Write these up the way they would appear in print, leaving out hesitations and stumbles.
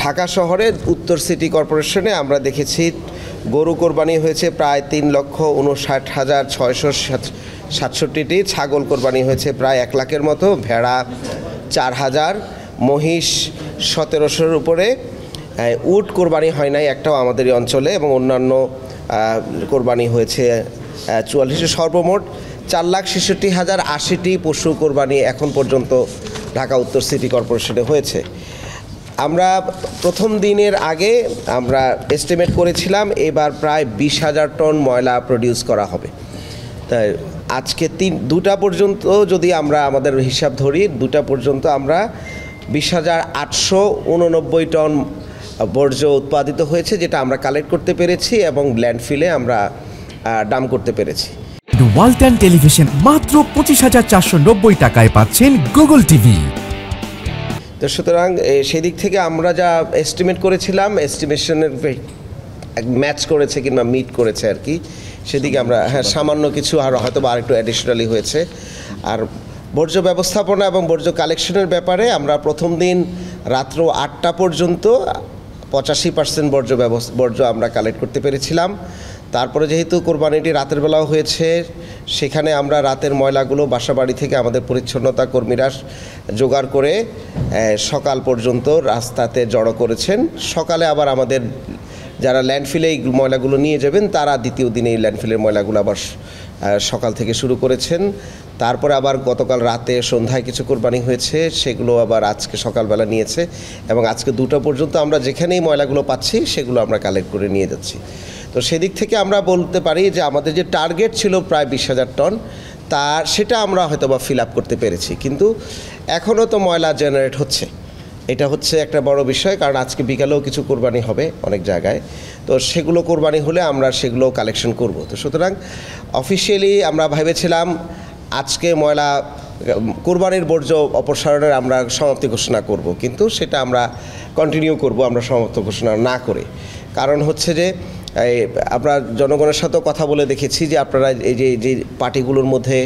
ঢাকা শহরে উত্তর সিটি কর্পোরেশনে আমরা দেখেছি গরু কোরবানি হয়েছে প্রায় 3,59,667টি, ছাগল কোরবানি হয়েছে প্রায় 1 লাখের মতো, ভেড়া 4,000, মহিষ 1700-এর উপরে। উট কোরবানি হয় নাই একটাও আমাদের এই অঞ্চলে, এবং অন্যান্য কোরবানি হয়েছে 44। সর্বমোট 4,66,080টি পশু কোরবানি এখন পর্যন্ত ঢাকা উত্তর সিটি কর্পোরেশনে হয়েছে। আমরা প্রথম দিনের আগে আমরা এস্টিমেট করেছিলাম এবার প্রায় 20,000 টন ময়লা প্রডিউস করা হবে। তাই আজকে 2টা পর্যন্ত যদি আমরা আমাদের হিসাব ধরি, 2টা পর্যন্ত আমরা 20,889 টন বর্জ্য উৎপাদিত হয়েছে, যেটা আমরা কালেক্ট করতে পেরেছি এবং ল্যান্ডফিলে আমরা ডাম্প করতে পেরেছি। ওয়ালটন টেলিভিশন মাত্র 25,490 টাকায় পাচ্ছেন গুগল টিভি। তো সুতরাং সেদিক থেকে আমরা যা এস্টিমেট করেছিলাম, এস্টিমেশনের ম্যাচ করেছে কিংবা মিট করেছে আর কি, সেদিকে আমরা সামান্য কিছু আর হয়তো বা আরেকটু অ্যাডিশনালি হয়েছে। আর বর্জ্য ব্যবস্থাপনা এবং বর্জ্য কালেকশনের ব্যাপারে আমরা প্রথম দিন রাত্র 8টা পর্যন্ত 85% বর্জ্য আমরা কালেক্ট করতে পেরেছিলাম। তারপরে যেহেতু কোরবানিটি রাতের বেলাও হয়েছে, সেখানে আমরা রাতের ময়লাগুলো বাসাবাড়ি থেকে আমাদের পরিচ্ছন্নতা কর্মীরা জোগাড় করে সকাল পর্যন্ত রাস্তাতে জড়ো করেছেন। সকালে আবার আমাদের যারা ল্যান্ডফিলে এই ময়লাগুলো নিয়ে যাবেন, তারা দ্বিতীয় দিনে এই ল্যান্ডফিলের ময়লাগুলো আবার সকাল থেকে শুরু করেছেন। তারপরে আবার গতকাল রাতে সন্ধ্যায় কিছু কোরবানি হয়েছে, সেগুলো আবার আজকে সকালবেলা নিয়েছে, এবং আজকে 2টা পর্যন্ত আমরা যেখানেই ময়লাগুলো পাচ্ছি সেগুলো আমরা কালেক্ট করে নিয়ে যাচ্ছি। তো সেদিক থেকে আমরা বলতে পারি যে আমাদের যে টার্গেট ছিল প্রায় 20,000 টন, সেটা আমরা হয়তো বা ফিল আপ করতে পেরেছি, কিন্তু এখনও তো ময়লা জেনারেট হচ্ছে। এটা হচ্ছে একটা বড় বিষয়, কারণ আজকে বিকালেও কিছু কোরবানি হবে অনেক জায়গায়। তো সেগুলো কোরবানি হলে আমরা সেগুলো কালেকশন করব। তো সুতরাং অফিসিয়ালি আমরা ভেবেছিলাম আজকে ময়লা কোরবানির বর্জ্য অপসারণের আমরা সমাপ্তি ঘোষণা করব, কিন্তু সেটা আমরা কন্টিনিউ করব আমরা সমাপ্তি ঘোষণা না করে। কারণ হচ্ছে যে আমরা জনগণের সাথেও কথা বলে দেখেছি যে আপনারা এই যে পার্টিগুলোর মধ্যে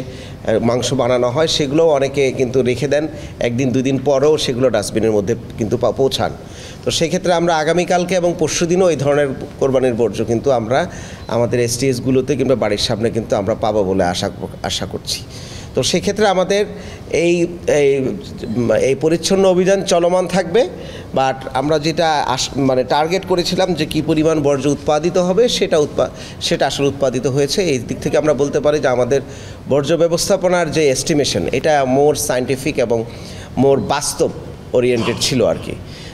মাংস বানানো হয়, সেগুলোও অনেকে কিন্তু রেখে দেন, 1 দিন 2 দিন পরেও সেগুলো ডাস্টবিনের মধ্যে কিন্তু পৌঁছান। তো সেক্ষেত্রে আমরা আগামীকালকে এবং পরশুদিনও এই ধরনের কোরবানির বর্জ্য কিন্তু আমরা আমাদের এসটিএসগুলোতে কিংবা বাড়ির সামনে কিন্তু আমরা পাবো বলে আশা করছি। তো সেক্ষেত্রে আমাদের এই পরিচ্ছন্ন অভিযান চলমান থাকবে, বাট আমরা যেটা টার্গেট করেছিলাম যে কী পরিমাণ বর্জ্য উৎপাদিত হবে, সেটা আসলে উৎপাদিত হয়েছে। এই দিক থেকে আমরা বলতে পারি যে আমাদের বর্জ্য ব্যবস্থাপনার যে এস্টিমেশন, এটা মোর সায়েন্টিফিক এবং মোর বাস্তব ওরিয়েন্টেড ছিল আর কি।